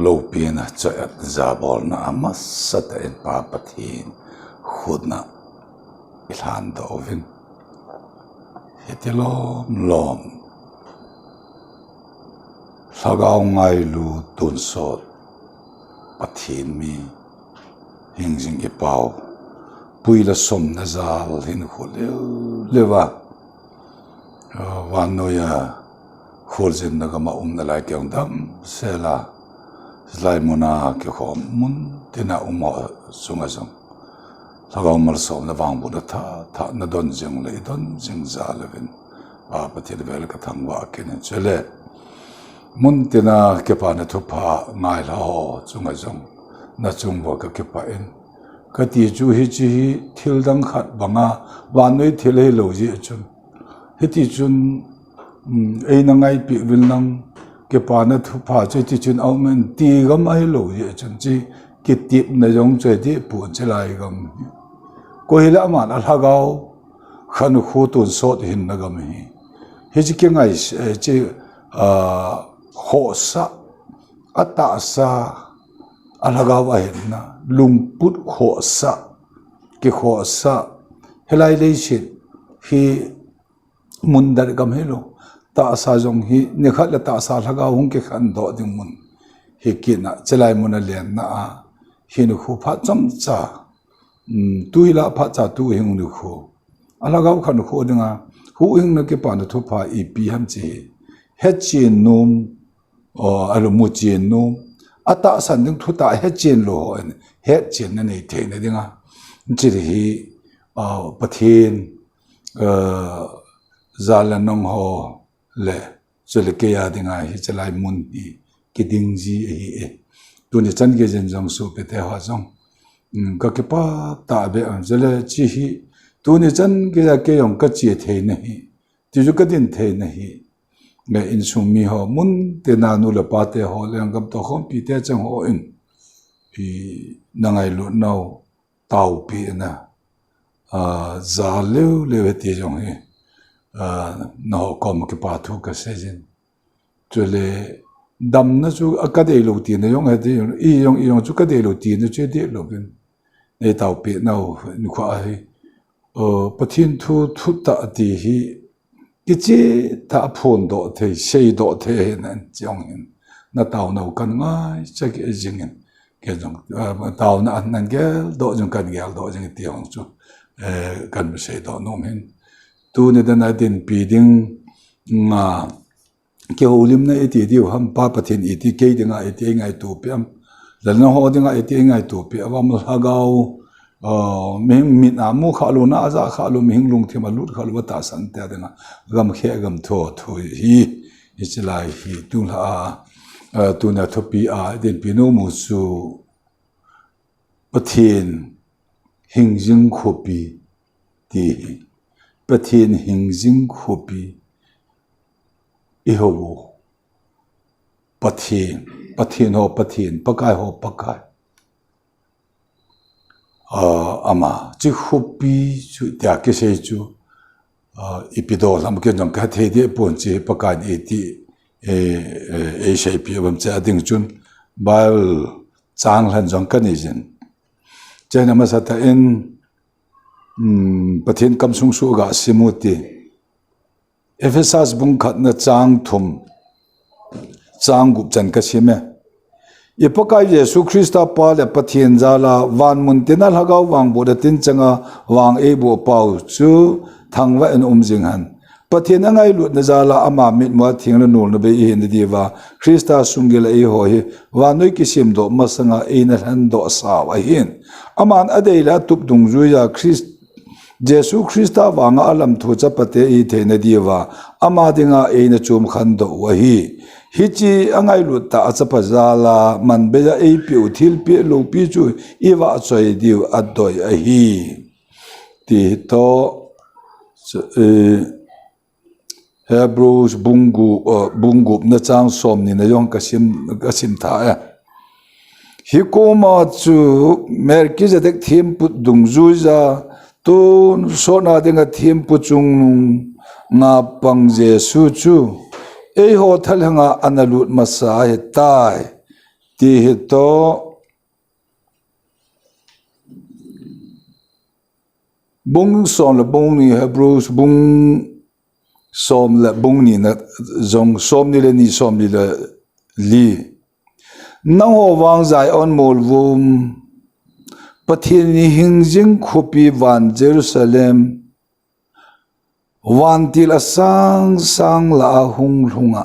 lâu pin cho ra bol na ama sát en pa pathin khud na ilhan do vin hetilom lom sagao ngai lu tun sot pathin mi hingjing ke pau puila som na zal hin khule lewa wanoya khurjin na kama na lai kyang dam sela slai mona ke khom mun tina sunga song sagao mal som na wang bu tha na don jing le don jing za levin a patil vel ka thangwa ken chele mun tina ke pa na thupa ngai la ho sunga song na chung bo ka ke pa en ka ti chu hi chi thil dang khat banga wanoi thil he lo ji chun hi ti chun ei na ngai pi vil nang ke pa na thupa che ti chun au men ti gam ai lo ji chun chi ki tip na jong che ti pu che lai gam ko hi la ma na la gao khan khu tun sot hin na gam hi chi ke ngai che ho sa ata sa alagawa na lungput khosa ke khosa helai lei shit hi mundar gam helo ta sa jong hi ne khat la ta sa laga hung ke khan do ding mun hi kina chelai mun len na a hin khu pha cham cha tuila pha cha tu hing nu khu alagaw khan khu dinga hu hing na ke pa na thu pha e pi ham chi he chi num o alu mu chi num ata san ding thu ta he chen lo he chen na nei the na dinga chi hi pathin zala nong ho le chele ke ya dinga hi chalai mun hi kiding ji hi e tu ni chan ge jen jong su pe te ha jong ka ke pa ta be an jele chi hi tu ni chan ge ya ke yong ka chi the na hi ti ju ka din the na hi me in sum mi ho mun te na nu la pa te ho le ngam to khom pi te chang ho in pi na ngai lu nau tau pi na za le ti jong he no kom ke pa thu ka se jin chule dam na chu akade lo ti na yong he ti yong chu ka de lo ti na che de lo bin ne tau pi nau nu kha he pathin thu ta ti hi kichi ta phun do the sei do the nan jong in na tau no kan ngai che ke jing in ke jong tau na nan ge do jong kan ge do jing ti hong chu kan be sei do no men tu ne da na din pi ding nga ke ulim na eti di ham pa pathin eti ke dinga eti ngai tu piam la na ho dinga eti ngai tu pi awam ha gao ming mit na mu kha lu na za kha lu ming lung thima lut kha lu ta san ta denga gam khe gam tho thu hi ichilai hi tu la tu na thopi a den pino mu su pathin hingjing khopi ti pathin hingjing khopi i ho pathin ho pathin pakai ho pakai ama chi khopi chu ta ke sei chu ipido lam ke jong ka the de pon chi pakan e ti e sei pi bam cha ding chun bal chang han jong ka ni jin chena ma sa ta en pathin kam sung su ga simuti efesas bung khat na chang thum chang gup chan ka sime ipokai Yesu Krista pa le pathian zala wan mun tinal hagaw wang boda tin changa wang e bo pau chu thangwa en jing han pathian angai lut na zala ama mit ma thingna nul na be hin diwa Krista sungel e ho hi wanoi kisim do masanga e na han do sa wa hin aman adeila tup dung zu ya Christ Yesu Krista wanga alam thu chapate e theina diwa ama dinga e na chum khan do wa hi hichi angai lu ta achapa zala man beja e piu thil pi lo pi chu iwa choi diu adoi a hi ti to Hebrews bungu na chang som ni na yong kasim tha ya hi ko ma chu Melchizedek thim put dung zu za tu so na dinga thim pu chung nga pang Jesu chu ei ho thal hanga analut masa he tai ti hito bung som la bung ni Hebrews bung som la bung ni na zong som ni le ni som ni la li nang ho wang zai on mol vum pathin ni hingjing khupi van Jerusalem wan til asang sang la hung hunga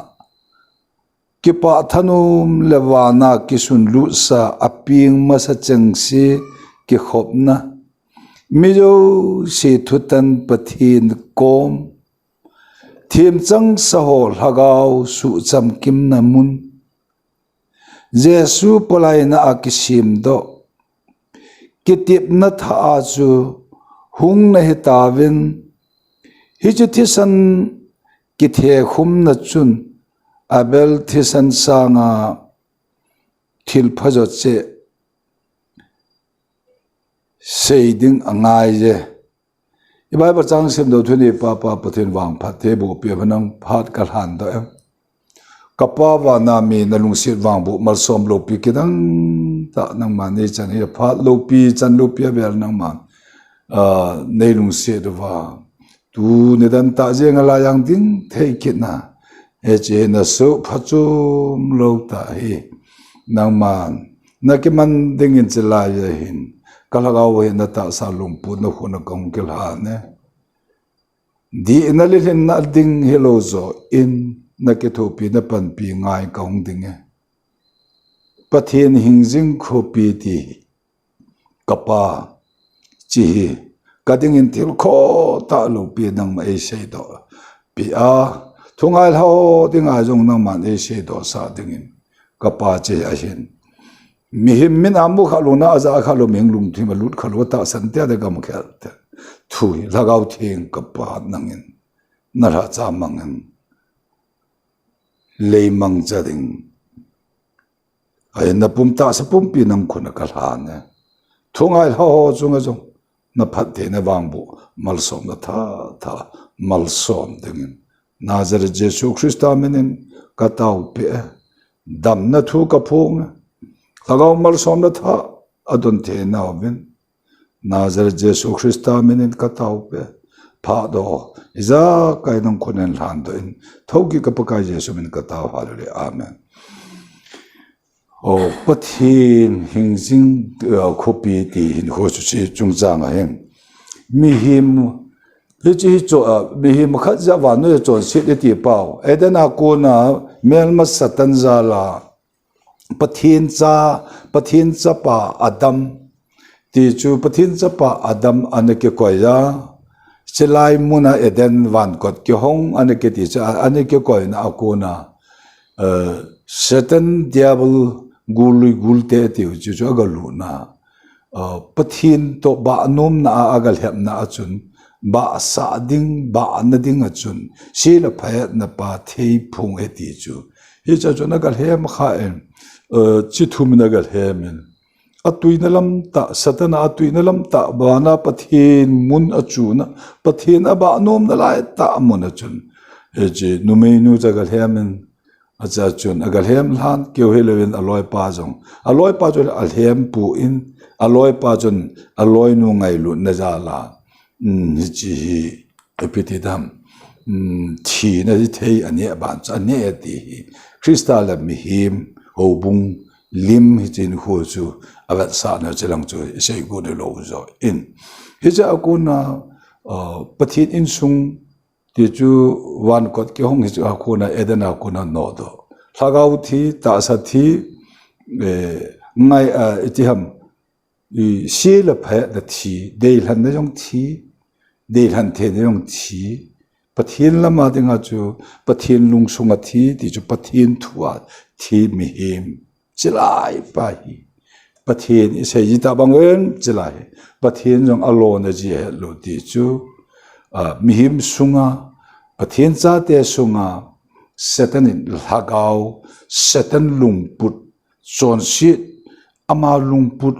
kipa thanum lewana kisun lu sa aping masa chengsi ki khopna mijo si thutan pathin kom thim chang sahol hagaw su cham kim namun Jesu polaina akisim do kitip na tha chu hung na hitawin hichu thisan kithe khum na chun abel thisan sanga thil phajo che seiding angai je ibai ba chang sim do thuni pa pathin wang phathe bu pe banang phat kal han do em kapa wa na mi na lungsit wang bu mal som lo pi kidang ta nang ma ne chan hi phat lo pi chan lo pi bel nang ma nei lungsit wa tu ne dan ta je ngala yang ding thei kit na e che na so phachum lo ta hi nang man na ki man ding in chela ye hin kalagaw he na ta sa lungpu na khuna kong kel ha ne di na le na ding hello zo in na ke thopi na pan pi ngai kong ding e pathin hingjing khopi ti kapa chi kading in til kho ta lo pi nang ma e sei do pi a thungai ho ding a jong nang man e sei do sa ding in kapa che a hin mi him min amu khaluna aza khalo meng lung thi ma lut khalo ta san te de gam khal te thui lagaw thing kapa nangin nara cha mangin leimang chading ay na pumta sa pumpi nang khuna kalhane thungai ho chunga jong na phathe na wangbu malsom na tha malsom dingin nazar Jesu Christa menin kataw pe dam na thu ka phung lagaw malsom na tha adon the na bin nazar Jesu Christa menin kataw pe pha do iza kai nang khonen lan do in thoki ka pakai Jesu min kataw halule amen pathin hingjing khopi ti hin ho chu chi chungchang a hen mi him le chi cho mi him khat ja wa no chon si le ti pau edana ko na mel ma satan za la pathin cha pa adam ti chu pathin cha pa adam anake ko ya chelai muna eden van kot ki hong anake ti cha anake ko na ko na satan devil gului gulte ti chu chu agalu na pathin to ba nom na agal hem na achun ba sa ding ba na ding achun sila phayat na pa thei phung e ti chu hi cha chu na gal hem kha en chi thum na gal hem atui na lam ta satana atui na lam ta bana pathin mun achuna pathin aba nom na lai ta mun achun e je nu me nu cha gal hem acha chun agal hem lan keu helewin aloi pa jong alhem pu in aloi pa chun aloi nu ngai lu na za la chi epitidam thi na ji thei ani ban cha ne ti Krista la mi him ho bung lim hi chin khu chu avat sa na chelang chu sei go de lo zo in hi cha ko na pathin in sung ti chu wan kot ki hong hi chu ko na edana ko na no do lagaw thi ta sa thi ngai itiham i sila pha da thi deil han na jong thi deil han the na jong thi pathin lama dinga chu pathin lung sunga thi ti chu pathin thuwa thi mi him chilai pa hi pathin i sei ji ta bangwen chilai pathin jong alone ji he lo ti chu mi him sunga pathin cha te sunga Satan in lagaw Satan lungput chon sit ama lungput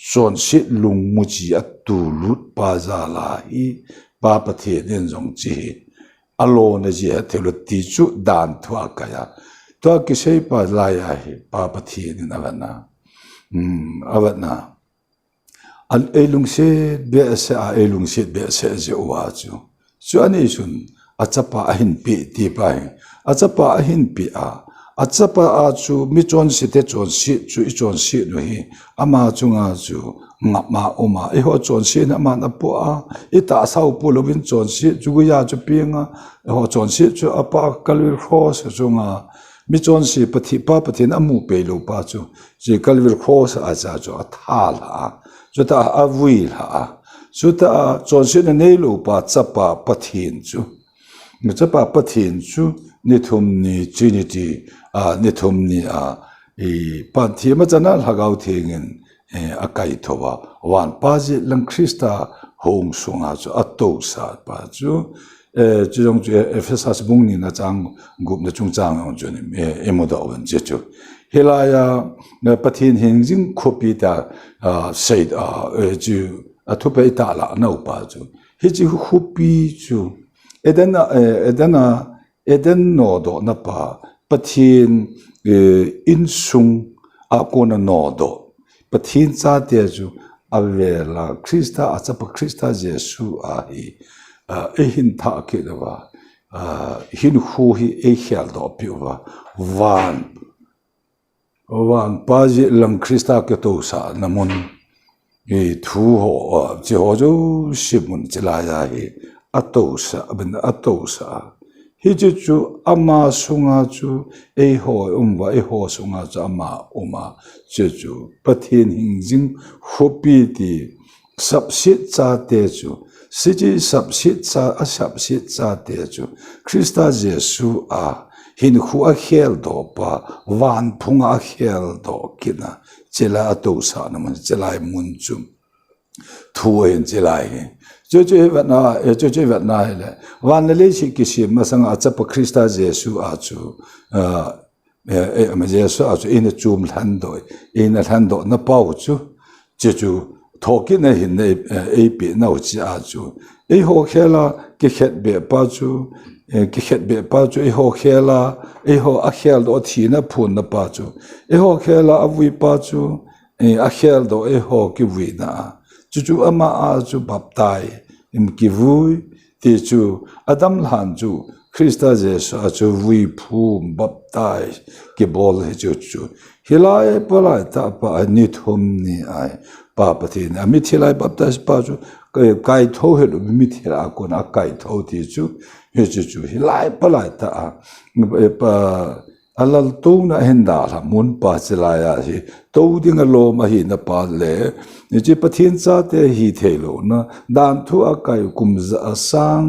chon sit lung muji atulut pa za la hi pa pathe den jong chi alo na ji athelo ti chu dan thwa kaya to to ki sei pa la ya hi pa pathi ni avana avana al elung se be se a elung se be se je wa chu ani sun achapa ahin pi ti pa achapa ahin pi achapa a chu mi chon si te chon si chu I chon si no hi ama chunga chu ngama oma I ho chon si na ma na po a I ta sau po lovin chon si chu gu ya chu pinga ho chon si chu apa kalwil cross chunga mi chon si pathi na mu pe lo pa chu ji kalwil cross a cha chu a thal ha chu ta a vil ha chu ta chon si na nei lo pa chapa pathin chu chapa pathin chu ni thum ni trinity ni thum ni pan thi ma chana lagau thengin akai thowa wan pa ji lang Krista hong sunga chu ato sa pa chu jong Ephesus bung ni na chang gup na chung chang on chu ni emoda on je chu helaya na pathin hingjing khopi ta said ju athupe ta la no pa chu hi ji khopi chu eden no do na pa pathin in sung a kona no do pathin cha te chu avela Krista achapa Krista Jesu a hi hin tha ke dawa hin hu hi khial do piwa wan paji lang Krista ke to sa namun thu ho je ho jo shimun chila ya hi atosa hi chu ama sunga chu ho ho sunga chu ama uma chu pathin hingjing hopi ti subsit cha te chu siji subsit cha te chu Krista Jesu a hin khu a khel do pa wan phunga a khel do kina chela atosa naman chelai mun chu thuin chelai jo vat na hele wan le chi ki si masang achapa Krista Jesu a chu Jesu a chu in chum than do na pau chu chu thoki na hin e pi na chi a chu ho khela ki khet be pa chu ho khela ho a khel do thi na phun na pa chu ho khela a wi pa chu a khel do ho ki wi na chu ama a chu baptai im ki vui ti chu adam han chu Krista Jesu a chu vui phu baptai ki bol he chu hilai palai ta pa ni thum ni ai pa pathin ami thilai baptai pa chu kai tho he lu mi thira ko na kai tho ti chu he chu hilai palai ta pa alal to na henda la mun pa chelaya hi to ding lo ma hi na pa le ni chi pathin cha te hi thelo na dan thu a kai kum za sang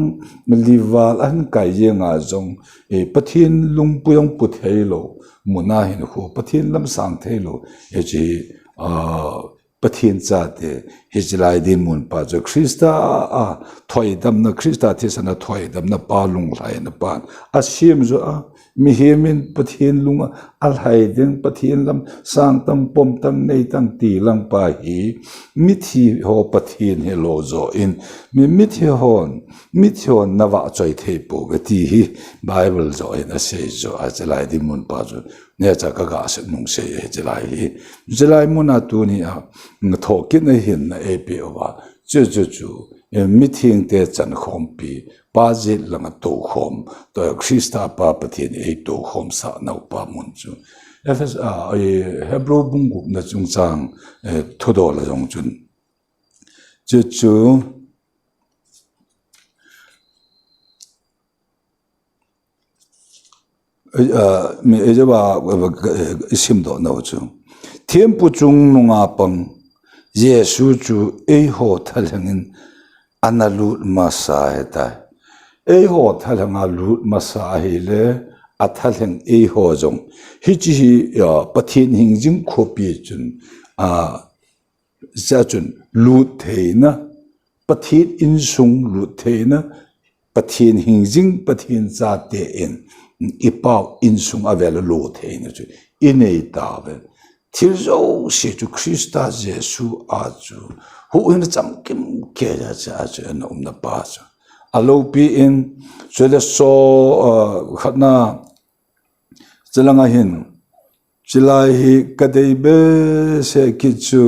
liwal an kai ye nga jong pathin lung puyong pu thelo muna hin khu pathin lam sang thelo e chi pathin cha te hijlai din mun pa jo Krista thoi dam na Krista thesana thoi dam na pa lung lai na pa asim zo mi hemin pathin lunga al haiding pathin lam sang tam pom tam nei tam ti lang pa hi mithi ho pathin he lo zo in mi hon nawa choi thei po gati hi Bible zo in a sei zo ajalai di mun pa zo ne cha ka ga se nung se he jalai mun a tu ni a thokin na hin na e pe wa chu meeting te chan khom pi pa je lang to khom to Krista pa pathin e to khom sa no pa mun chu fs Hebrew bungu na chung chang thodo la jong chun chu mi eje ba isim do no chu tempu chung nunga pang Jesu chu e ho thalangin analu masa heta e ho thalanga lu masa hele athaleng e ho jong hi chi pathin hingjing khopi chun za chun lu theina pathin insung lu theina pathin hingjing pathin za te in ipau insung avel lu theina chu inei ta ve thilzo se chu Krista Jesu a chu hu in cham kim ke ja cha chu na na pa chu alo pi in so the so khatna Jalanga hin chilai hi kadei be se kichu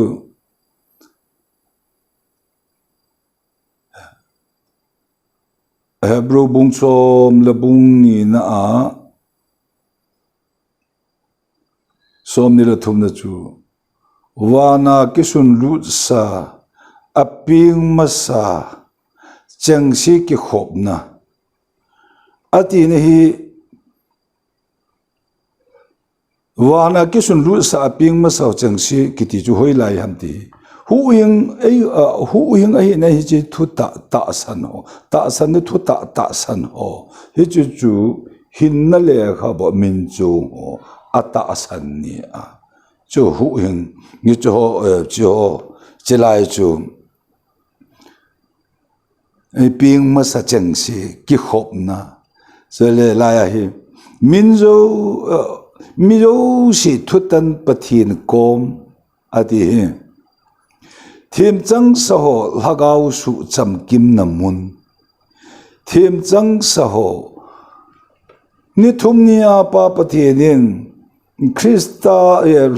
Hebrew bung som le bung ni na a som ni le thum na chu wana kisun lut sa aping masa chang si ki khop na ati ne hi wana kisun lut sa aping masa chang si ki ti chu hoi lai ham ti hu hing ai na hi chi thu ta san ho ta san ne thu ta san ho hi chu hin na le kha bo min chu ho ata san ni a chu hu hing ni chu chilai chu ai ping ma sa chang si ki khop na se le la ya hi min zo mi zo si thu tan pathin kom ati hi Thiêm trăng sa hồ lagao su cham kim na mun Thiêm trăng sa hồ ni thum ni apa pathianin Krista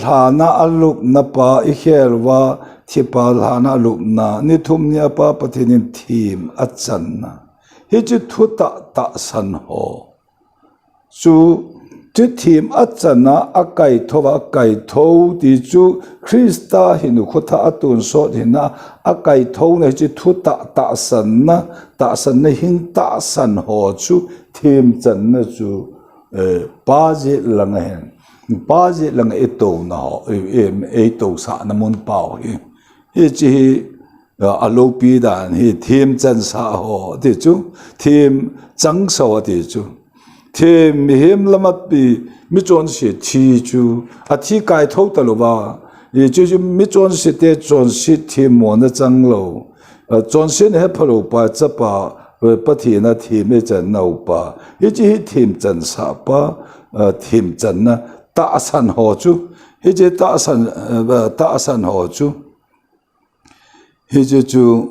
lhana alup na pa ihelwa thipa lhana alup na ni thum ni apa pathianin thim achan na hi chu thu ta san ho chu chu thim achana akai thova akai tho ti chu Krista hinu khotha atun so hina akai tho na chi thu ta san na hin ta san ho chu thim chan na chu pa je lang hen pa je lang e to na ho e to sa na mun pao hi chi alo pi dan hi thim chan sa ho ti chu thim chang so ti chu Thêm hiểm lắm bị mi chọn sẽ thi chú thi cái thâu ta lo ba chú mi chọn sẽ để chọn sẽ thi món nó trăng lâu chọn sẽ hết phải lo ba chấp ba bắt thi na thi mi chân nào ba chỉ thêm chân sa ba thêm chân na ta san hồ chú chỉ ta san hồ chú chú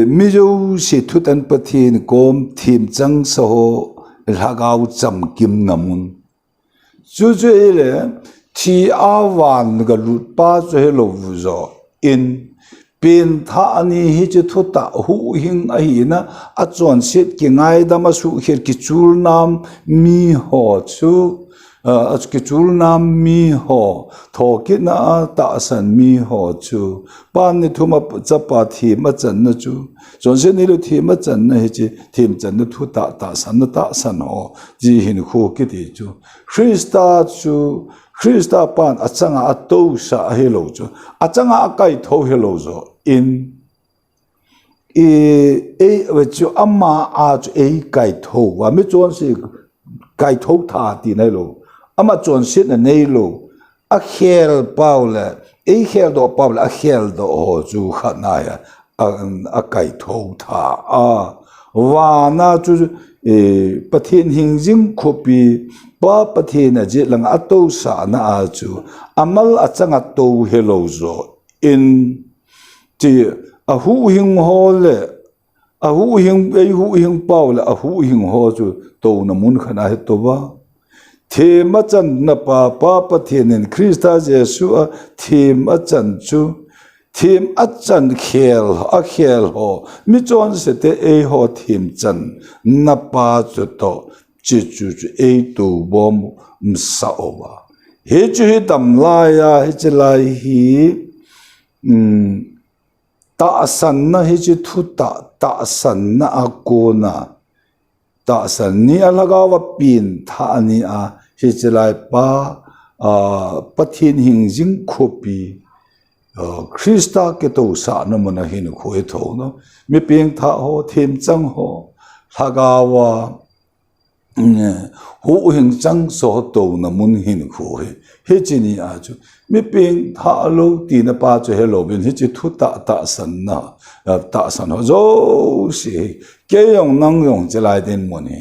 mi dâu sẽ thu tan pathin kom thim chang sa ho lagao cham kim namun chu le thi awan ga lut pa che lo vu zo in pin tha ani hi che thu ta hu hing a hi na a chon set ki ngai da ma su her ki chul nam mi ho chu ki chul nam mi ho tho ki na ta san mi ho chu pan ni thuma chapa thi ma chan na chu chon se ni lu thi ma chan na he chi thim chan na thu ta san ho ji hin khu ki ti chu Krista pan achanga ato sa he lo chu achanga akai tho he lo zo in we chu amma a chu kai tho wa mi chon se kai tho tha ti nai lo ama chon sit na nei lo a khel paula khel do paula a khel do ho chu khana ya a kai tho tha wa na chu pathin hing jing khopi pa pathin a je lang ato sa na a chu amal achanga to hello zo in ti a hu hing ho le a hu hing paula a hu hing ho chu to na mun khana he to ba Thêm achan na pa pathianin Krista Jesu a thêm achan chu thêm achan khel ho mi chon se te e ho thêm chan na pa chu to chi chu tu bom sa owa he chu hi tam la ya he chlai hi ta san na he chu thu ta san na a ko na ta san ni alagawa pin tha ni a hi chlai pa pathin hing jing khopi Krista ke to sa na mona hin khoi tho no mi ping tha ho them chang ho lagawa hu hing chang so to na mun hin khoi he chi ni a chu mi ping tha lo ti na pa chu he lo bin hi chi thu ta san na ta san ho zo si ke yong nang yong chlai den moni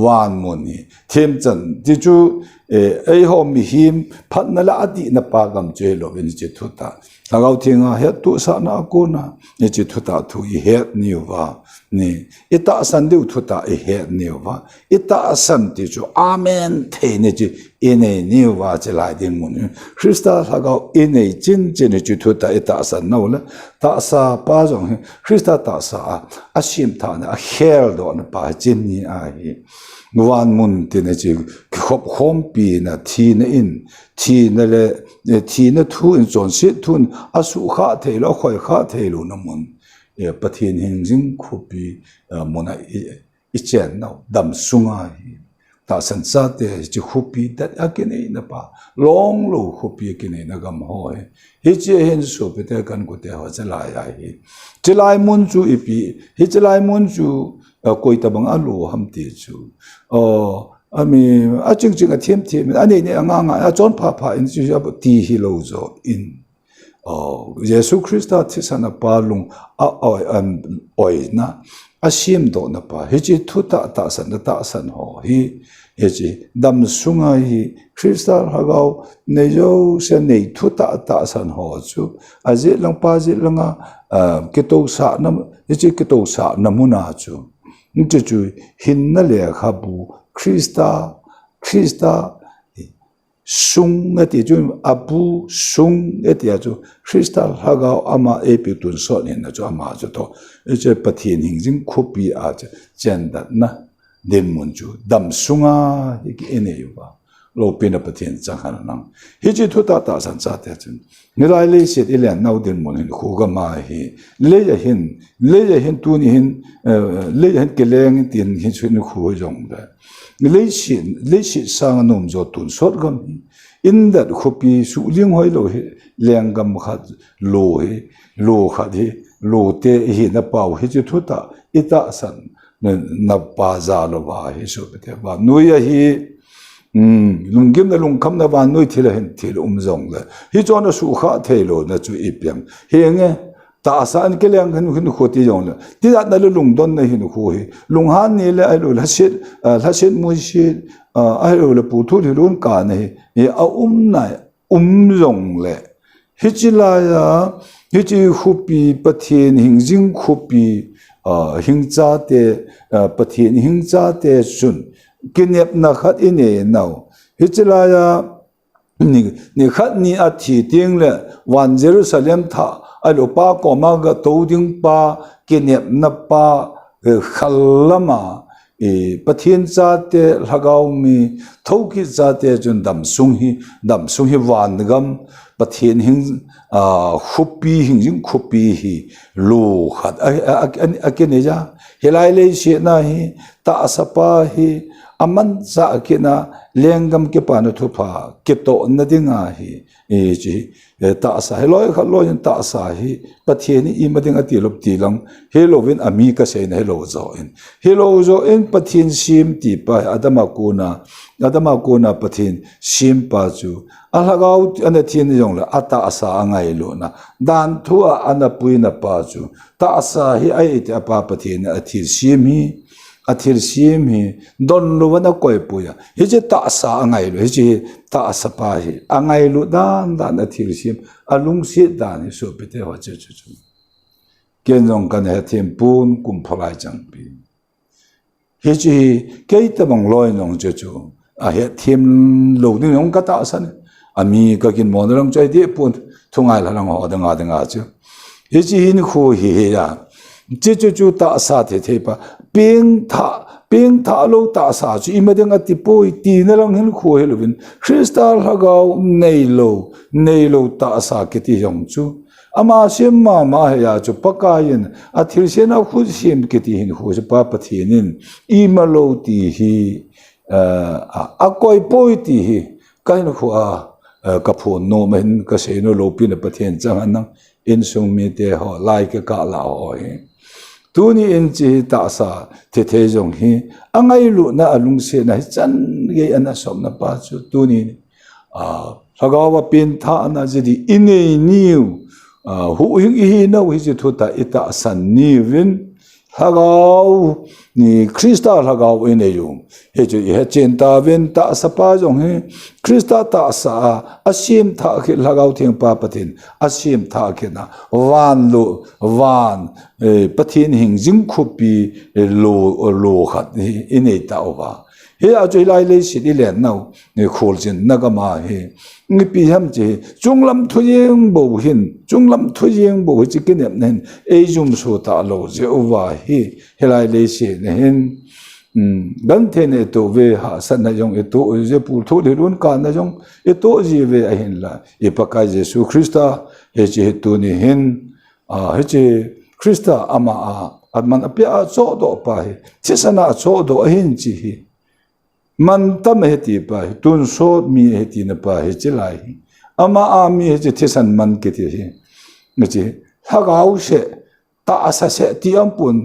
wan moni them chan ti chu ho mi him phat na la ati na pa gam che lo bin chi thu ta lagau thinga het tu sa na ko na ni chi thuta thu I het niwa ni ita san du thuta I het niwa ita san ti chu amen the ni chi ine niwa che lai ding mun Krista lagau ine chin chin ni chi thuta ita san no la ta sa pa jong Krista ta sa asim tha na hel do na pa chin ni a hi wan mun te ne chi khop khom pi na thi na in thi na le thi na thu in zon sit thun asu kha the lo khoi kha the lu na mun e pathin hing jing khu pi mun I chen no dam sunga hi ta san sa te chi khu pi that akine na pa long lo khu pi akine na gam ho hi chi hen so pe te kan ko te ho chala ya hi chalai mun chu ipi hi chalai mun chu koi tabang alu ham ti chu ami a ching ching a thiam thiam ani ne anga nga chon pha in chu ya ti hi lo zo in Jesu Christa thisana palung oi na asim do na pa hi chi thuta ta san ho hi chi dam sunga hi Christa hagau ne yo se nei thuta ta san ho chu aje lang pa je langa ke to sa na chi ke to sa namuna chu nche chu hin na le khabu Krista sung ati chu abu sung ati chu Krista haga ama epi tun so ne na chu ama chu to che pathin hing jing khopi a chen da na den mun chu dam sunga ki ene yu ba lo pina pathin chang han nang hi chi thu ta ta san cha te chun ni lai le se ile nau den mun hin khu ga ma hi le ya hin tu ni hin le ya hin ke leng tin hin chu ni khu jong da le shi sang nom zo tun sot gam in that khopi su ling hoi lo hi leng gam khat lo khat hi lo te hi na pau hi chi thu ta ita san na pa za lo ba hi so pe ba nu ya hi lungkim na lungkham na ban noi thila hen thil zong le hi chona su kha thelo na chu ipyam he nge ta sa an keleng kan khoti jong le ti da na lung don na hin khu hi lung han ni le ai lo la sit mu shi ai lo le pu thu lun ka ne hi a na zong le hi chi la ya hi chi khupi pathin hing jing khupi hing cha te pathin hing cha te sun kinep na khat ine now hichilaya ni khat ni athi ting le wan Jerusalem tha alo pa ko ma ga to ding pa kinep na pa khallama pathin cha te lagaw mi thoki cha te jun dam sung hi wan gam pathin hing khupi hing jing khupi hi lo khat akine ja helai le she na hi ta sapa hi aman sa kina lengam ke pa na thupa ke to na dinga hi chi ta sa heloi khaloi ta sa hi pathiani I mading ati lop ti lang helovin ami ka se na helo zo in pathin sim ti pa adama kuna pathin sim pa chu alagaw ana thin jong la ata asa angai lo na dan thua ana puina pa chu ta sa hi ai ti apa pathin athi sim hi athir sim hi don lo na koi puya hi je ta sa angai lo hi je ta sa pa hi angai lo dan athir sim alung si dan so pete ho chu ken jong kan he thim pun kum pholai chang pi hi je ke ta bang loi nong chu a he thim lo ni nong ka ta san ami ka kin mon rang chai de pun thungai la lang ho danga chu hi je hin khu hi ya chu ta sa the pa ping tha lo ta sa chu imadeng ati poi ti na lang hin khu helovin Krista hagaw nei lo ta sa ke ti jong chu ama sim ma ya chu pakayin athil sena khu sim ke ti hin khu pa pathinin imalo ti hi a koi poi ti hi kain khu ka phon no men ka se no lo pin pathen chang an in sung mi te ho lai ka la ho tuni in chi ta sa the jong hi angai lu na alung se na chan ge ana som na pa chu tuni hagawa pin tha na ji ine niu hu hing hi na wi ji thu ta ita san ni win hagaw ni Krista lagaw in ayum he chu he chen ta ven ta sapa jong he Krista ta sa asim tha ke lagaw thing pa pathin asim tha ke na van lo van pathin hing jing khupi lo khat ni in ei ta wa he a chu lai le si len nau ni khol jin na ga ma he ngi pi ham che chunglam thuyeng bo hin chunglam thuyeng bo chi ke nem nen ei jum so ta lo je wa hi helai le si ne hin gan the ne to ve ha san na jong e to je pu tho de run ka na jong e to ji ve a hin la e pa ka jesu Krista he che tu ni hin he che Krista ama a adman apia cho do pa hi che sana cho do a hin chi hi man tam he ti pa tun so mi he ti na pa he chilai ama a mi he che san man ke ti he nge che ha gao se ta asa se ti am pun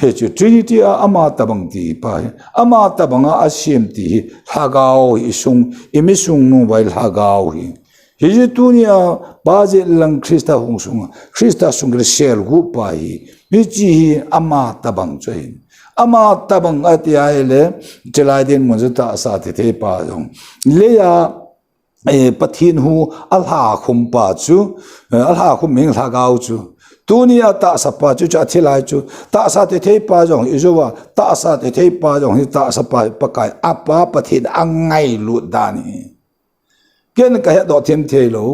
he che trinity a ama tabang ti pa ama tabang a sim ti ha gao i sung i mi sung nu bai ha gao hi he tu ni a ba je lang Krista hung sung Krista sung le sel gu pa hi mi chi ama tabang choi ama tabang atia ele chelai din mun ta sa the pa jong le ya pathin hu alha khum pa chu alha khum ming la gao chu tunia ta sa pa chu cha thilai chu ta sa the pa jong izuwa ta sa the pa jong ta sa pa pakai apa pathin angai lu dani ken ka do them the lo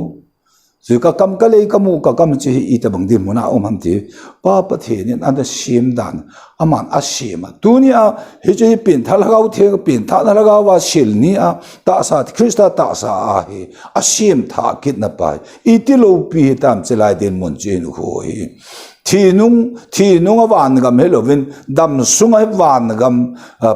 zu ka kam ka le ka mu ka kam chi i ta bang din mu na om ham ti pa pathin an da sim dan aman asima dunia he je pin thal gao the pin tha na ga wa sil ni a ta sa Krista ta sa a hi asim tha kit na pai i ti lo pi tam chelai din mun chin ho hi thi nung awan gam helovin dam sunga wan gam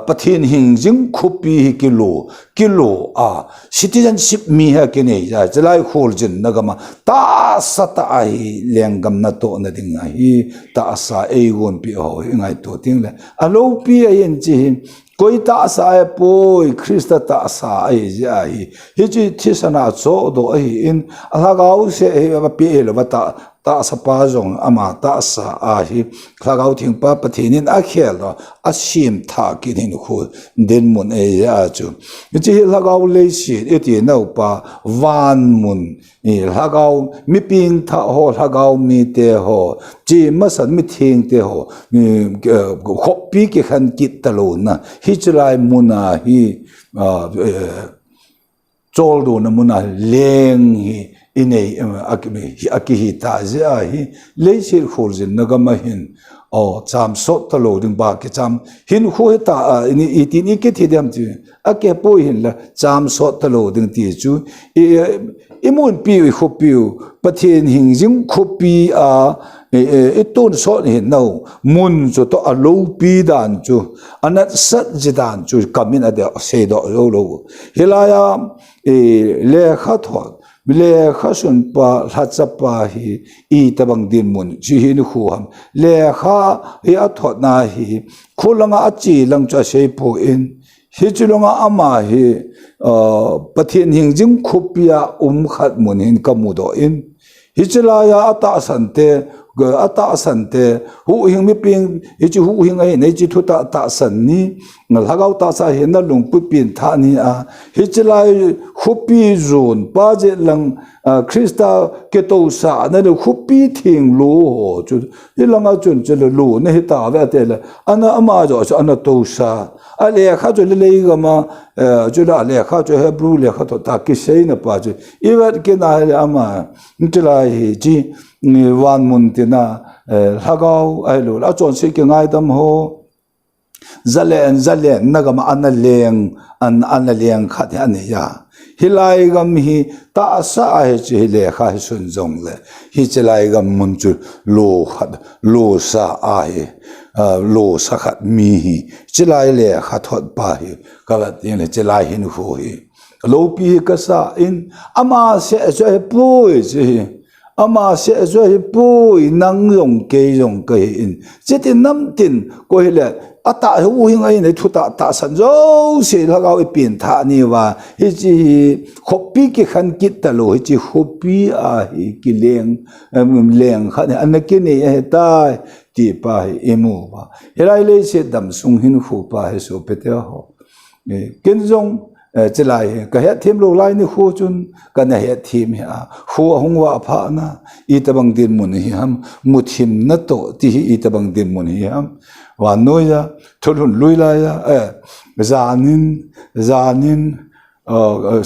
pathin hing jing khupi kilo a citizenship mi ha ke nei ja chelai khol jin na gama ta sa ta ai lengam na to na ding hi ta sa e gon pi ho ngai to ting le alo pi a yen chi koi ta sa e poi Krista ta sa ai ja hi chi thisana cho do ai in ala gau se e pi ele wa ta sa pa jong ama ta sa a hi khagau thing pa pathinin a khel do a sim tha ki hin khu den mun e ya chu chi lagau le si e ti no pa van mun e lagau mi ping tha ho lagau mi te ho chi ma san mi thing te ho kho pi ki khan kit ta lo na hi chlai mun a hi chol do na mun a leng hi inei aki ta ja hi leisir khorjin nagama hin o cham so talo ding ba ke cham hin khu ta ni itin ke thidam ti ake po hin la cham so talo ding ti chu imun pi khu pi pathin hing jing khu pi a itun so hin no mun chu to a lo pi dan chu anat sat jidan chu kamin ade se do lo hilaya le khathwa le khasun pa lhachapa hi I tabang din mun chi hin khuam le kha hi athot na hi khulanga achi lang cha sei po in hi chulanga ama hi pathin hing jing khupia khat mun hin kamudo in hi chulaya ata sante hu hing mi ping hi chi hu hing ai nei chi thu ta san ni lhagau ta sa hin na lung pu pin tha ni a hi chulai khupi zon pa je lang Krista ke to sa na le khupi thing lo chu ilanga chun chele lo ne ta wa te le ana ama jo ana to sa ale kha jo le ga ma chu la le kha jo hebrew le kha to ta ki sei na pa ju iwat ke na ama ntla hi ji wan mun te na lhagau ai lo la chon se ke ngai dam ho zalen nagama ana leng khat ani ya hilai gam hi ta sa he chi le kha sun jong le hi chelai gam mun chu lo sa a he lo sa khat mi hi chelai le kha thot pa hi kala tin le chelai hin ho hi lo pi ka sa in ama se he poi chi ama se he poi nang yong ke in chetin nam tin ko hele ata hu hing ai nei thu ta san zo se lagau pin tha ni wa hi chi khopi ki khan kit ta lo hi chi khopi a hi ki leng kha an ki nei he ta ti pa hi emu ba helai le se dam sung hin khu pa he so pete ho ken jong chelai ka he thim lo lai ni khu chun ka na he thim ha khu hung wa pha na I tabang din mun hi ham muthim na to ti hi I tabang din mun hi ham wa noya thulun lui la ya zanin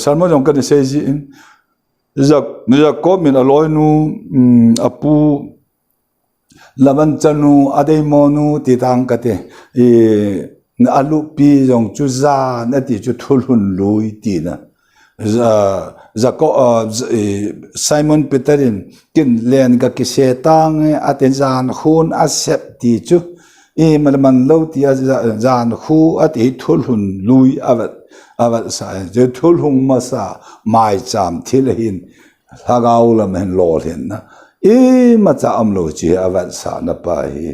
salmo jong ka se ji in zak ko min aloi nu apu laban chanu adei monu ti tang ka te alu pi jong chu za na ti chu thulun lui ti na Simon Peterin kin len ka ki se tang aten zan khun asep ti chu malaman lo ti zan khu ati thulun lui avat sa je thulhung ma sa mai cham thil hin lagaw lam hen lol hin na ma cha am lo chi avat sa na pa hi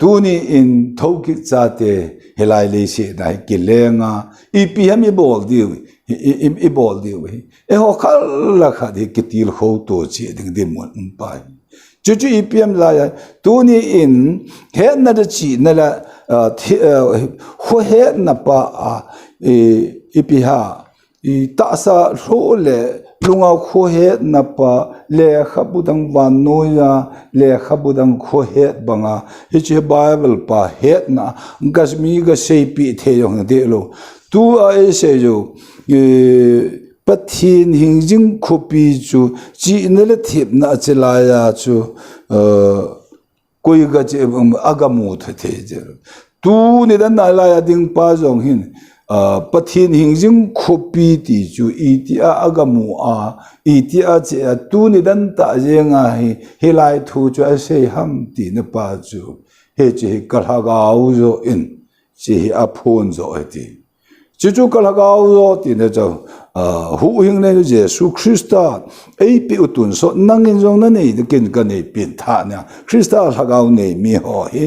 tuni in thoki cha te helai le se dai ki lenga ipm bol di I bol di e ho khal la kha di kitil ho to chi ding din mon pa chu ipm la ya tuni in he na da chi na la ho he na pa ipiha ta sa ro le lunga kho he na pa le khabudang vanoya le khabudang kho he banga hi bible pa he na gasmi ga sei pi the yong de lo tu a se jo pathin hingjing khopi chu chi nele thip na chela ya chu koi ga che agamu the je tu ne dan na la ya ding pa jong hin pathin hingjing khopi ti chu iti agamu iti che tu ni dan ta je nga hi helai thu chu se ham ti na pa chu he che kalha ga u zo in che a phon zo ti chu kalha ga u zo ti ne zo hu hing ne Jesu Christa ei pi utun so nangin jong na nei de ken ka nei pin tha na Christa lagaw nei mi ho hi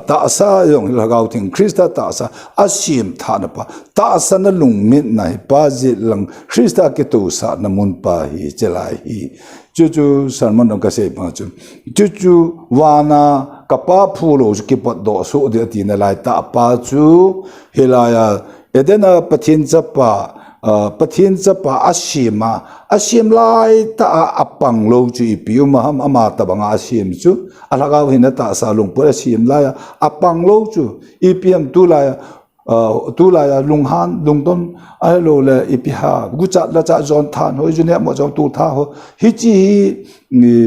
ta sa jong lagaw thing Christa ta sa asim tha na pa ta sa na lung min nai pa ji lang Christa ke tu sa na mun pa hi chelai hi chu salmon ka se pa chu wana kapa phulo ki pot do so de ti na lai ta pa chu hilaya edena pathin chapa asim lai ta apang lo chu ipiu ma ham ama ta banga asim chu alagaw hina ta sa lung por asim la apang lo chu ipm tu la ya lunghan lungton ai lo le ipiha gucha la cha zon than hoi june mo jong tu tha ho hi chi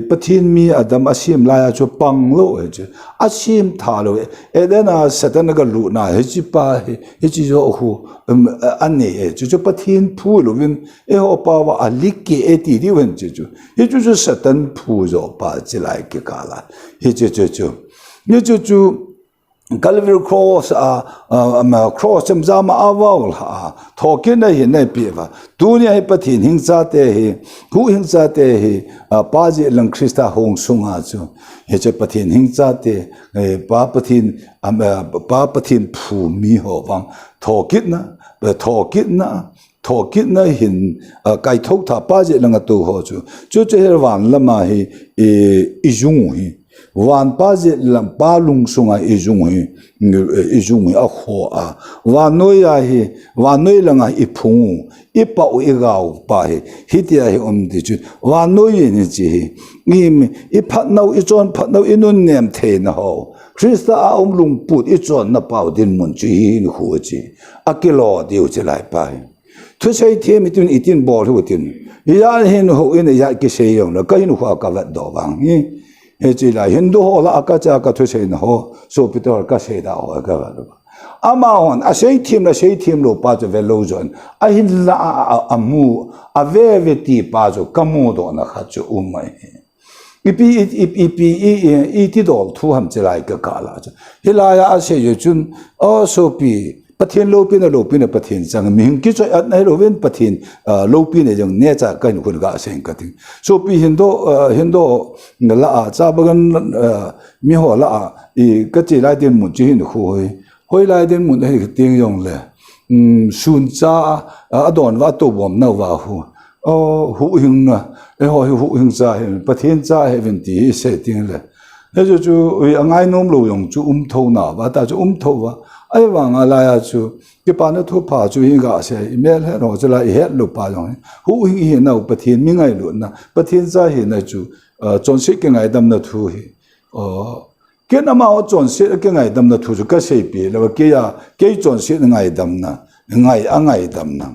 pathin mi adam asim la ya chu pang lo chu asim tha lo edena satan ga lu na hi chi pa hi chi jo hu anne chu pathin phu lo vin e ho pa wa aliki e ti di wen chu hi chu satan phu jo pa chi lai ke kala hi chu ni chu Calvary cross cross chama awal thokin na hin na piwa dunia hi pathin hingcha te hi hu hingcha te hi paji lang Krista hong sunga chu he che pathin hingcha te pa pathin phu mi ho wang thokin na hin kai thok tha paji lang tu ho chu he wan lama hi ijung hi wan pa je lam pa lung sunga ijung a kho a wa noi langa I phung I pa u I gao pa hi ti hi di chu wa noi ni chi ni I phat nau I chon phat nau I nun nem the na ho Krista a lung put I chon na pa din mun chi ni khu chi akilo diu che lai pa thu sei the mi tun itin bol hu tin ya hin ho in ya ki se yong la ka hin hu ka va do wang hi he chi la hindu ho la aka cha ka thu sei na ho so pitor ka sei da ho ka va ama on a sei thim lo pa je velo jon a hin la amu a ve ti pa jo kamu do na kha chu umai ipi ti dol thu ham che lai ka kala hilaya a se yo chun o so pi pathin lo pin pathin chang ming ki choi at nai lo ven pathin lo pin jong ne cha kan khun ga seng ka ting so pi hindo la a cha bagan mi ho la I ka chi lai din mu chi hin hoi lai din mu he ting yong le sun cha adon wa to bom na wa hu hing na e ho hu hing cha pathin cha he ven ti se ting le 해저 주 안gai 놈로 용주 um토나 바다 주 um토와 ai vàng lại chú cái pan nó thu phá chú hình gà sẽ email hết rồi cho lại hết lục phá rồi hữu hình hiện nào bất thiên mình ngày luôn na bất thiên ra hiện này chú chọn sĩ cái ngày đâm nó thu hi cái nào mà chọn sĩ cái ngày đâm nó thu chú cái gì bị là cái chọn sĩ ngày đâm na ngày đâm na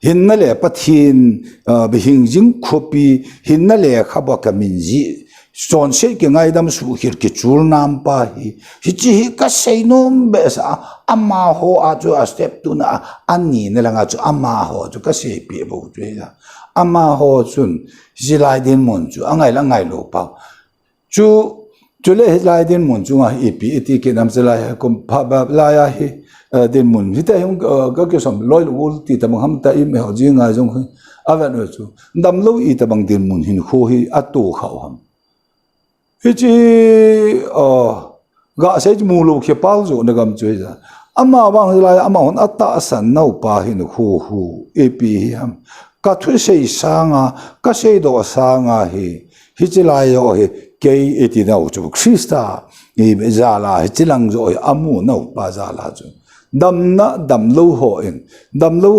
hiện nay là bất thiên bị hình dung copy hiện nay là khắp các mình gì chọn sĩ cái ngày đâm số hiện cái chuột nam pa hi chỉ cái say nom bê sa amma ho ajo step tu na ani ne langa chu amma ho chu cái gì bị bố chú ya amma ho chun chỉ lại đến môn chu angai là ngày lo pa chu lấy lại đến môn chu à ipi iti cái nam se lại com pa ba lại à hi đến môn hi ta hong cái som loi ul ti ta ham ta im ho ji ngai jong a va no chu dam lo i ta bang đến môn hin kho hi atu khao ham hichi gã sẽ mua lô kia bao giờ nó cầm chơi ra, amma bang lại amma hon atta san nấu pa hin hu hu epi ham, cả thuê xây sang à, cả xây đồ sang à hichi lại rồi cái eti nấu chú Christa, bây giờ là hichi lang rồi amu nấu pa giờ là chú, đam lâu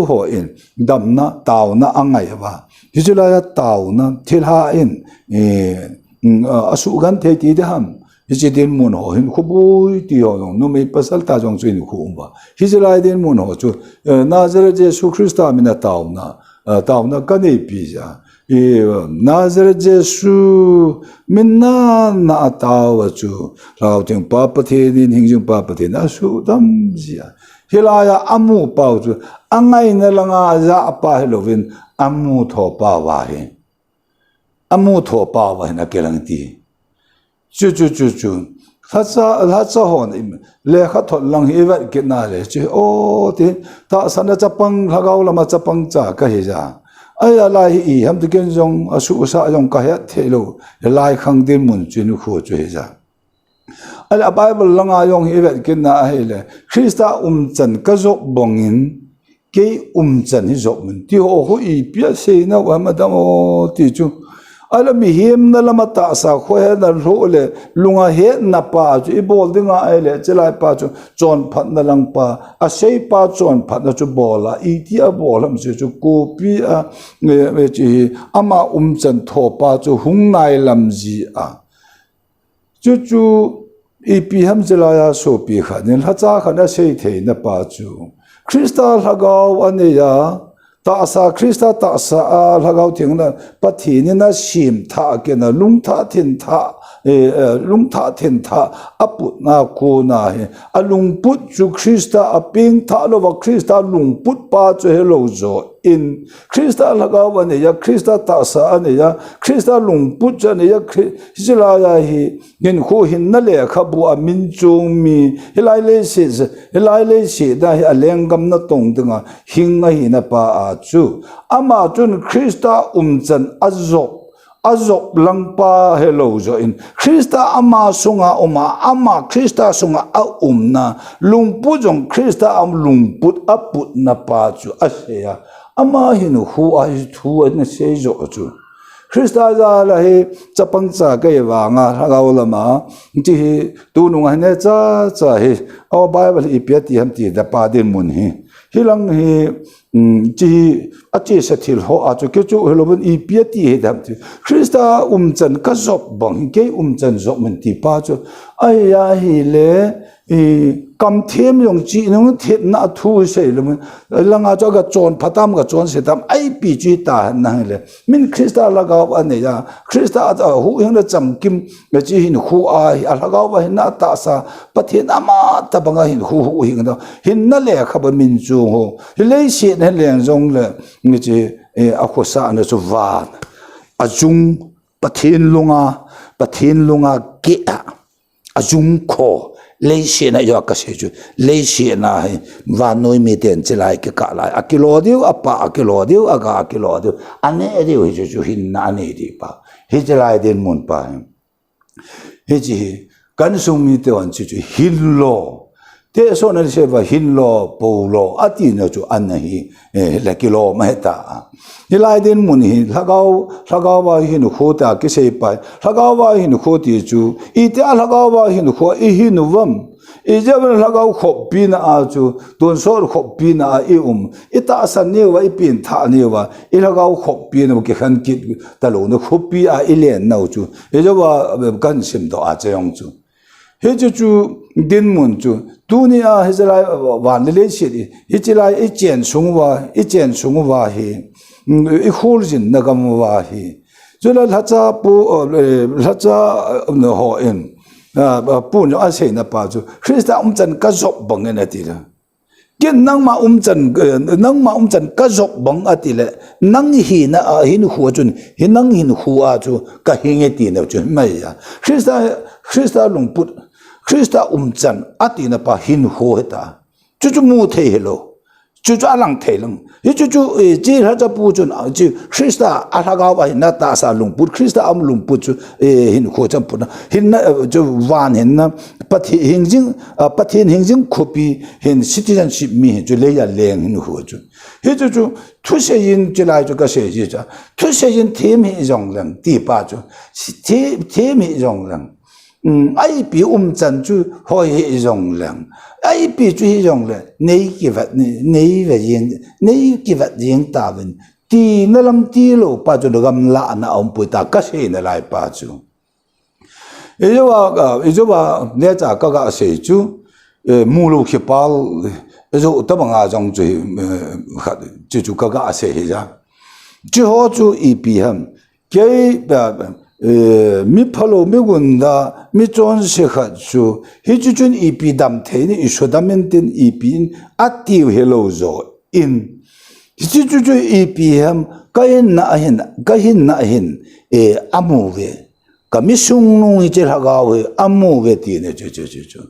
ho in, đam na tàu na angai ba, hichi lại tàu na thil ha in asugan thế thì thế ham, hichi đến muốn họ hình khu bôi thì họ nó mới pasal ta trong chuyện khu ba, hichi lại đến muốn họ chú Nazareth Jesus Christa mình tàu na cái này bây giờ, Nazareth Jesus mình na tàu chú, lao tiếng papa thế nên hình dung papa thế na su đam gì à, hilaya amu pau chú, angai na lang za pa helovin amu tho pa wahin. amu tho pa wa na kelang ti chu hatsa hon le kha thot lang hi va ke na le chu o te ta sana chapang lagaw lama chapang cha ka he ja ai la hi ham te ken jong asu sa jong ka ya thelo lai khang din mun chin kho chu he ja ala bible langa yong hi va ke na he le Christa chan ka zo bongin ke chan hi zo mun ti ho i pia se na wa ma dam o ti chu ala mi him na lama ta sa khoe na ro le lunga he na pa chu I bol dinga ai le chelai pa chu chon phat na lang pa a sei pa chon phat na chu bola I ti a bolam chu ko pi a me chi ama chan tho pa chu hung nai lam ji a chu I pi ham chelaya so pi kha nen ha cha kha na sei the na pa chu Christa lagaw ane ya ta sa Christa ta sa lagaw thing na pathi ni na sim tha ke na lung tha thin tha aput na ko na he alung put chu Christa aping tha lo wa Christa lung put pa chu hello zo in Christa lagaw ane ya Christa ta sa ane ya Christa lung put cha ne ya Israel ya hi gen kho hin na le kha bu a min chung mi hilai le se da hi alengam na tong dinga hing na hi na pa a chu ama chun Christa chan azop langpa hello zo in Christa ama sunga ama Christa sunga a na lungpu jong Christa lungput aput na pa chu aseya ama hin hu a thu na se zo chu Christa za la he chapang cha ke wa nga hagaw lama ti tu nu nga ne cha he our bible ipiati ham ti da pa din mun hi hilang hi chi ache sathil ho a chu ke chu helobun ipiati he dam ti Christa chan ka zop bang ke chan zop men ti pa chu aya hi le kam them yong chi nong the na thu se lum langa cha ga chon phatam ga chon se tam ai pi chi ta na le min Christa lagaw ane ya Christa hu hing na cham kim me chi hin khu a lagaw ba hin na ta sa pathin ama ta banga hin hu hing da hin na le kha ba min chu ho le se na leng jong le ni chi a kho sa na chu van ajung pathin lunga ke ajung kho lấy xe này do cái gì chứ lấy xe này và nuôi mi tiền chỉ lại cái cả lại a kilo điêu a pa a kilo điêu a ga kilo điêu anh ấy điêu chứ hin anh ấy đi pa hết chỉ lại đến muốn pa hết chỉ cần sung mi tiền chứ hin lo te so na se va hin lo po lo ati na chu an hi la ki lo ma ta ni lai den mun hi lagao wa hin kho ta ke se pa lagao wa hin kho ti chu I te lagao wa hin kho I hin vam I jab lagao kho pi na a chu don so kho pi na I ita san ne wa I pin tha ne wa I lagao kho pi na ke khan ki ta lo na kho pi a I len na chu e jab wa kan sim do a che yong chu he chu din mun chu dunia he zai wan le shi he chi lai I chen sung wa he I khol jin na gam wa he zo la cha pu la cha no ho en pu no a se na pa chu Krista chan ka zop bang na ti la ken nang ma chan ka zop bang ati le nang hi na a hin hu chun hi nang hin hu a chu ka hinge ti na chu mai ya Krista lung put Krista chan ati na pa hin hu heta chu mu the hello chu alang the lang hi chu ji ha cha pu chun ji Krista a ha ga ba na ta sa lung put Krista am lung put chu hin hu cham pu na hin na chu wan hin na pathin hingjing khopi hin citizenship mi chu le ya leng hin hu chu he chu thu se yin ji lai chu ka se ji cha thu se yin them hi jong lang ti pa chu them hi jong lang ai bi chan chu hoi hi jong lang ai bi chu hi jong le nei ki vat yin ta ven ti na lam ti lo pa chu gam la na om pu ta ka se na lai pa chu e jo wa ne cha ka ga se chu mu lu khi pal e jo ta bang a jong chu ka ga se he ja chu ho chu I pi ham ke mi phalo mi gunda mi chon se kha chu hi chu chun I pi dam the ni ishodamen tin I pi ati hello zo in hi chu I pi ham ka hin na hin amu ve ka mi sung nu I che ga we amu ve ti ne chu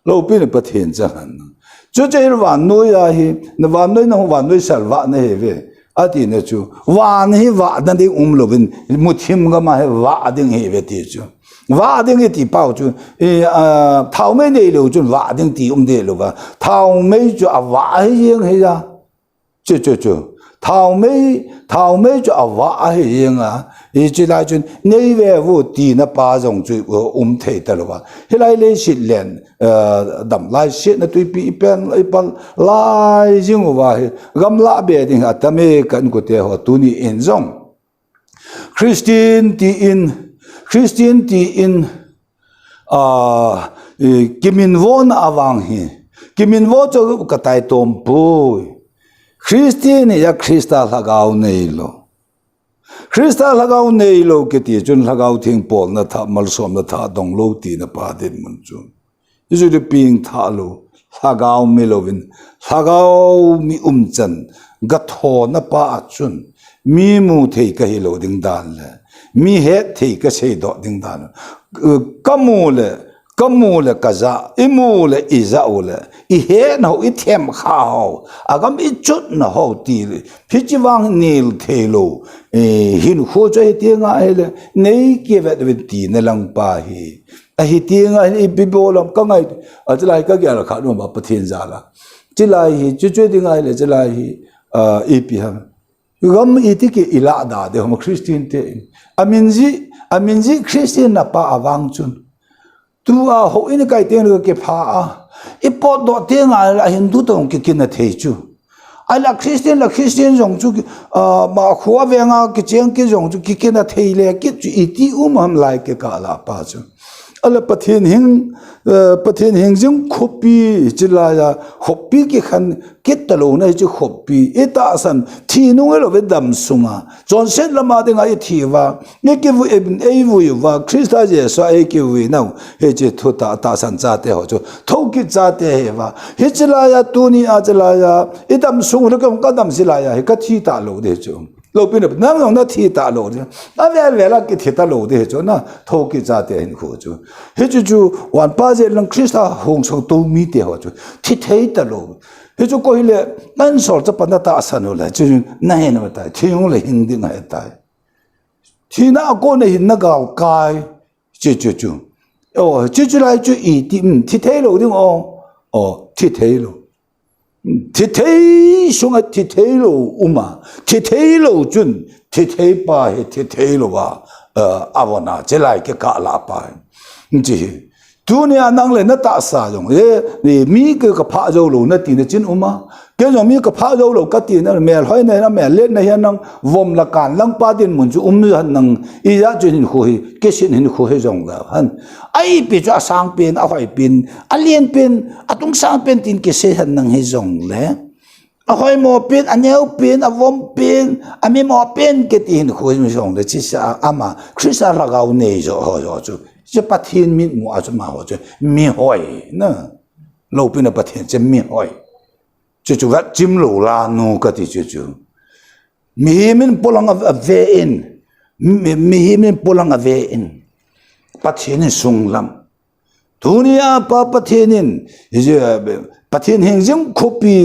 lo pi ne pathen cha han chu che wan no ya hi na wan no sal wa ne he ve ati ne chu wan hi wa dan de lovin muthim ga ma he wa ding he ve ti chu wa ding ti pao chu thau me ne lo chu wa ding ti de lo ba thau me chu a wa hi yeng he ya chu thau me chu a wa hi yeng a I chi lai chun nei ve wo ti na pa jong chu the ta lo ba he lai le shi len dam lai shi na tu pi pen lai jing wa gam la be ding atame kan ko te ho tu ni in jong Christian ti in kimin won awang hi kimin wo cho ka tai tom pu Christian ya Krista lagau nei lo Krista lagau nei lo ke ti chun lagau thing pol na tha mal som na tha dong lo ti na pa din mun chu isu de ping tha lo lagau me lovin lagau mi chan ga tho na pa chun mi mu thei ka hi lo ding dan le mi he thei ka sei do ding dan kamu le kaza imu le iza ole I he no I them khao agam I chut na ho ti phichiwang nil thelo hin kho che ti nga hele nei ke vet ti na lang pa hi a hi ti nga I bi bolam ka ngai a chlai ka kya kha no ba pathin za la chlai hi chu chu ti nga hele chlai hi e pi ham gam I ti ke ila da de hom Christian te aminji Christian na pa awang chun tu a ho in kai te no ke pha a I pot do te nga la Hindu tong ke kin na thei chu ai la Christian jong chu ma khuwa ve nga ke cheng ke jong chu ki kin na thei le ke chu I ti ham lai ke ka la pa chu ala pathin hing jing khopi chila ya khopi ki khan ketalo na chi khopi eta san thi nu lo ve dam sunga jon set lama de nga I thi wa ne ke vu e vu wa Krista je so e ke vu na he che thota ta san cha te ho chu thau ki cha te he wa he chila ya tu ni a chila ya idam sung lo ka dam sila ya he ka thi ta lo de chu lo pin na ngong na thi ta lo de a ve la ki thi ta lo de chu na thau ki cha te hin khu chu he chu wan pa je lang Krista hong so to mi te ho chu thi thei ta lo he chu ko ile man sol cha pa na ta san lo la chu na he na ta thi ngong le hin ding ha ta thi na ko ne hin na ga kai chu o chu lai chu I ti thi thei lo ding o thi thế lo thi thế xuống thi thế lo thi thế lo chun thi thế pa thi thế lo wa avona chế lại cái cả là pa chỉ dunia nang le na ta sa jong ni mi ke ka pha jo lo na ti na chin cái dòng mi ka pha jo lo ka ti na mel hoi na mel le na hian nang vom la kan lang pa din mun chu han nang i ya chu hin khu hi ke sin hin khu he jong la han ai pi cha sang pen a hoi pin a lien pen atung sang pen tin ke se han nang he jong le a hoi mo pen a neu pen a vom pen a mi mo pen ke ti hin khu hi jong le chi sa ama krista la gao nei jo ho chuจะปะเทียนมิมัวจะมาหัวจะมีหอยนะเราเป็นปะเทียนจะมีหอยจู่ๆก็จิ้มโลลานูก็ที่จู่ๆมีมันพลังเวอินมีมันพลังเวอินปะเทียนสูงลำทุนี้ปะเทียนจะปะเทียนแห่งจึงคบี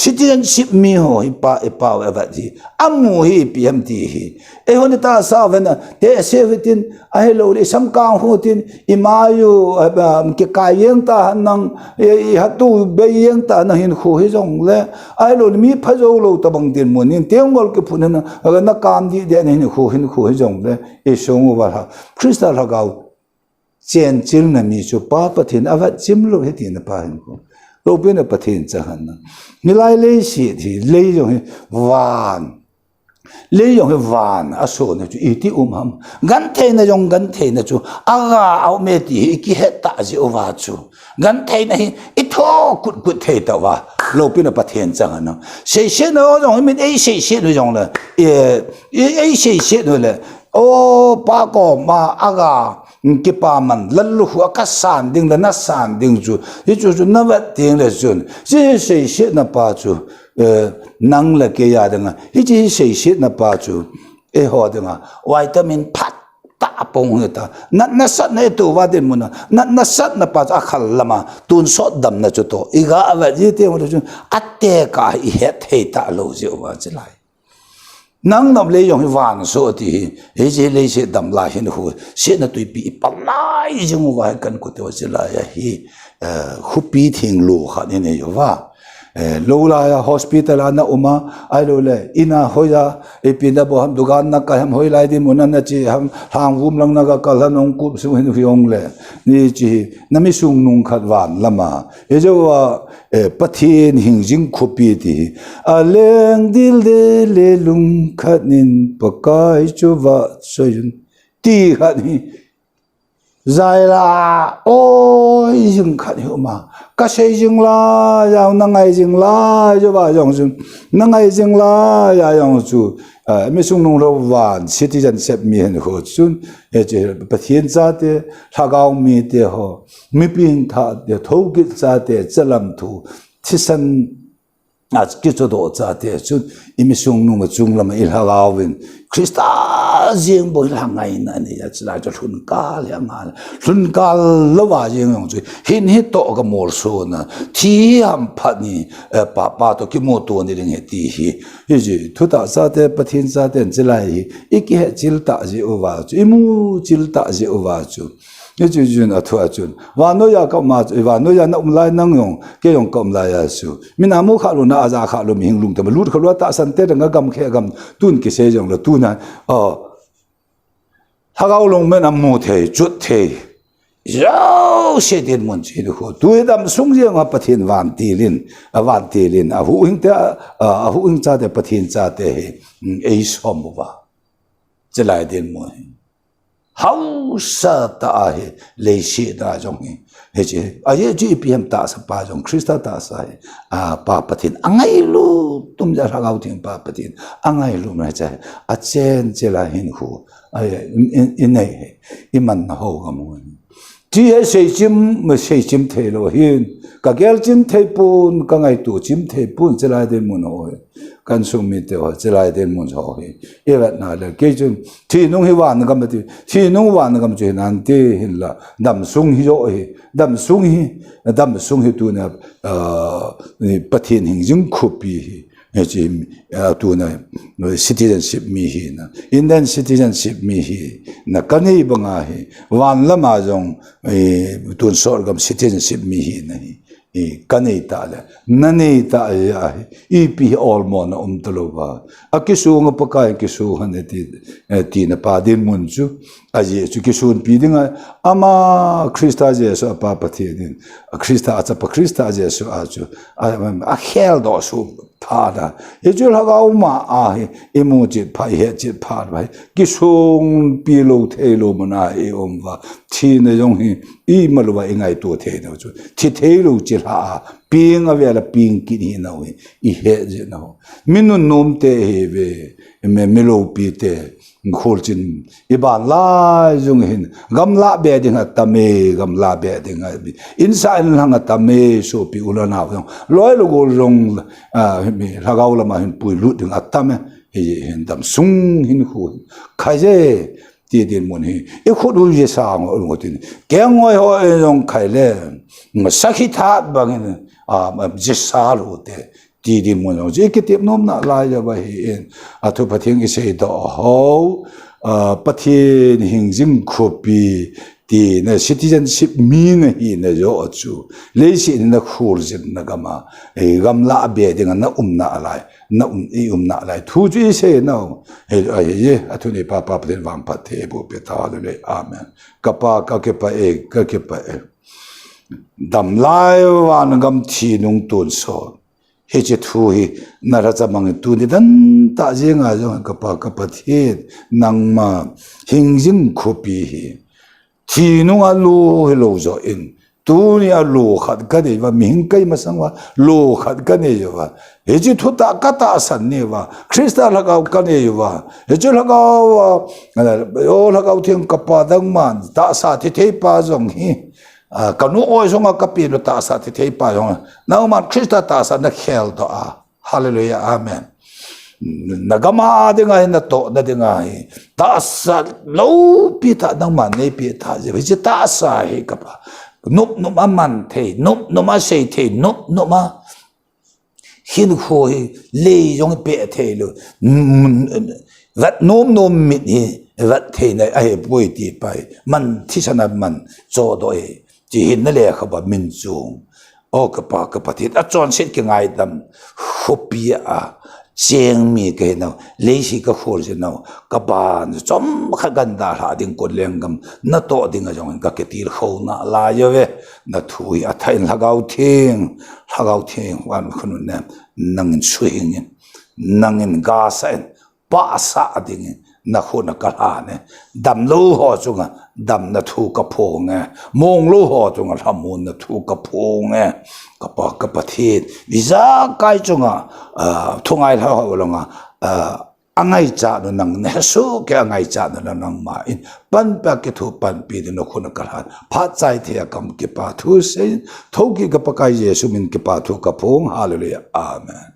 citizenship มีหัวอีป้าแบบนี้อามูฮีพีเอ็มทีฮีคนที่ตาสาวนะเทเซฟิตินไอ้โลลิสัมกังหูตินอิมายูเกี่ยกายยังตานังฮัตตูเบยยังตานังหินหูฮิจงเลยไอ้โลลิมีพระเจ้าโลตบังตินมุนินเตียงวอลกิพุนนะนักการดีเดียนหินหูฮิจงเลยไอ้ชงว่าคริสต์เราเก่าเจนจิลนะมีจูป้าปะทินอาวัดจิมโลหิตินป้าหินกูเราเป็นปะทินจะหันนะมีหลายเลสีที่เลยงวานเลยงวานอาศัยนะจูอิติหัมกันเทนะจงกันเทนะจูอากาเอาเมติอิกิเฮตาจิอวาจูกันเทนะอิทอกุดเทตาวาเราเป็นปะทินจะหันนะเสียเสียนะจงมันเอเสียเสียนะจงเลยเอเสียเสียนะเลยโอ้ป้าก็มาอากากิปามันลัลลูหัวกัสสันดิ้งและนัสสันดิ้งจูยี่จูนับดิ้งเลยจูยี่เสียเสียนับป้าจูนังละเกียร์ดึงอ่ะยี่เสียเสียนับป้าจูหัวดึงอ่ะวิตามินพัดตาปงเหตุนัสสันในตัวว่าดิ้งมันนัสสันนับป้าจูขัลละมาตุนสอดดำนะจูโตอีกอ่ะว่ายี่เตี้ยมันจูอัตเตกาอีเฮตเฮตาโลจิว่าจะไลนังนำเลยยงวานโซตีเฮเจเลยเสดำลายเห็นหัวเสนตุยปีปลายจังว่ากันกุเตวจะลายฮีขุปีทิ้งลูกนี่เนี่ยว่าโลลายฮอสพิทอลนะอุมาไอโลเลยอินาหอยาไอปีนับว่าดุการนักการหอยลายดิมุนันนะจีหางวุ้มลังนักการละนงกุบสุหินฟิองเลยนี่จีนั่นไม่สุงนุงขัดวานละมาเอเจว่าปะเทียนหิงจิงขุปีตีอาเลงดิลเดเลลุงขัดนินปะกายจูวะสยุนตีขัดนี่ใจละโอ้ยจิงขัดหิวมาก็ใช่จิงละอย่างนั่งไงจิงละจูว่าอย่างจุนนั่งไงจิงละอย่างจูไม่ส่งนงเราหวานสิทธิจันเสพมีเห็นหัวจุนเอเจปะเทียนซาเตถ้าเกามีเตหอมีปีนท่าเดทุกิจซาเตจะลำทูที่สันอาจกิจโดซาเตจุนอิมิส่งนงจุงลำอิลฮาลาวินคริสต์จิงบ่หลังไงนั่นนี่จะได้จะทุนกาลยังไงทุนกาลละว่าจิงยงจุหินหิตโตก็มอลโซนะที่อัมพันนี่ป้าตัวกิโมตัวนี่เรื่องที่ฮียี่จีทุตาซาเตปะทินซาเตนจิไลอีกเหตุจิลตาจิโอวาจูอิมูจิลตาจิโอวาจูยี่จีจุนอัฐวจุนวานโนยาก็มายวานโนยานะลายนั่งยงเกี่ยงก็ลายสูมินามุขาลุนะอาจาขาลุมิหิงลุงแต่มาลุดขาลุตาสันเตดังกำแค่กำตุนกิเซจงละตุนถ้าเราลงแม่น้ำมูเทจุดเทยาวเสียดินมันจีดูตัวดำสงเรียงว่าปะทินวันตีลินหูหิงเตหูหิงจ่าเตปะทินจ่าเตเอสอมว่าจะไล่ดินมันhow sata he le shi da jong he je aye ji pm ta sa pa jong krista ta sa pa patin angai lu tum ja ra gau ting pa patin angai lu na cha a chen che la hin hu aye in nei iman na ho ga mo ji he sei chim the lo hin ka gel chim the pun ka ngai tu chim the pun che la de mo noกันสุมิเตวจะไล่เดินมุนชอฮีเอเวน่าเลยเกจุนที่นุ่งฮิวานกันมาที่นุ่งวานกันมาจุนันเตหินละดำสุงฮิโยฮีดำสุงฮิตัวเนี่ยนี่ปะเทียนหิงจึงคุปีฮีเอจิตัวเนี่ยcitizenship มีฮีนะ Indian citizenship มีฮีนะกันนี่บังอาฮีวันละมาจงตัวสอดกับ citizenship มีฮีนะฮี kanita le nanita ya ipi olmo na umtaloba akisu nga pakai kisu haneti ti na padin munju aje chu kisun pidinga ama krista jesu apa pathedin krista acha pa krista jesu aju a hel do su pada ejul hagau ma a emoji pai he je phar bai kisung pilo thelo mana e omwa thi na jong hi I maluwa ingai to the no chu thi thelo chi ha ping avela ping ki ni no I he je no minu nom te he ve me melo pi te khorchin iban la jung hin gamla be ding atame gamla be ding insa in hang atame so pi ulana loi lo go rong mi lagaw la ma hin pui lu ding atame hin dam sung hin khu khaje ti din mon hi e khod u je sa ngo tin keng ngoi ho jong khai le sakhi tha bang je sa lo te ti din mon je ke tip nom na la ya ba hi athu pathing I se do ho pathin hing jing khopi ti na citizenship mi na hi na jo chu le si na khur jin na gama e gam la be ding na na alai na na alai thu ju se no ye athu ne pa pa den wang pa the bu pe ta le amen ka pa ka ke pa e dam lai wan gam thi nung tun so he je thu hi na ra cha mang tu ni dan ta je nga jo ka pa the nang ma hing jing khopi hi thi nung a lu he lo zo in tu ni a lu khat ka de wa ming kai ma sang wa lu khat ka ne yo wa he ji thu ta ka ta san ne wa krista la ka ka ne yo wa he ji la ka wa o la ka thing ka pa dang man ta sa thi the pa jong hi kanu oi songa kapi lo ta sa te pa yong na ma krista ta sa na khel to hallelujah amen nagama de nga na to na de nga ta sa lo pi ta dang man ne pi ta je ta sa he ka pa nup man the nup ma sei the nup ma hin ho le yong pe the lo vat nom mit he vat the na ai poi ti pai man thi sana man cho do e chỉ hiện nó lẽ không bao min chung, ô cái pa thịt, chọn xét cái ngày đâm, hobby chèn mi cái nào, lấy gì cái khổ gì nào, cái bàn, chấm khá gần đã là tiếng cột lên gầm, nó to tiếng ở trong cái tiền khâu na la như vậy, nó thui, thay là gạo thiên, hoàn không nên năng suy nghĩ, năng gà sen, ba sa tiếng na khu na kalane dam lo ho chunga dam na thu ka phonge mong lo ho chunga hamun na thu ka phonge ka pa thit visa kai chunga thungai la ho longa angai cha no nang ne su ke angai cha no nang ma in pan pa ke thu pan pi de no khu na kalan pha chai the kam ke pa thu se thoki ka pa kai yesu min ke pa thu ka phong hallelujah amen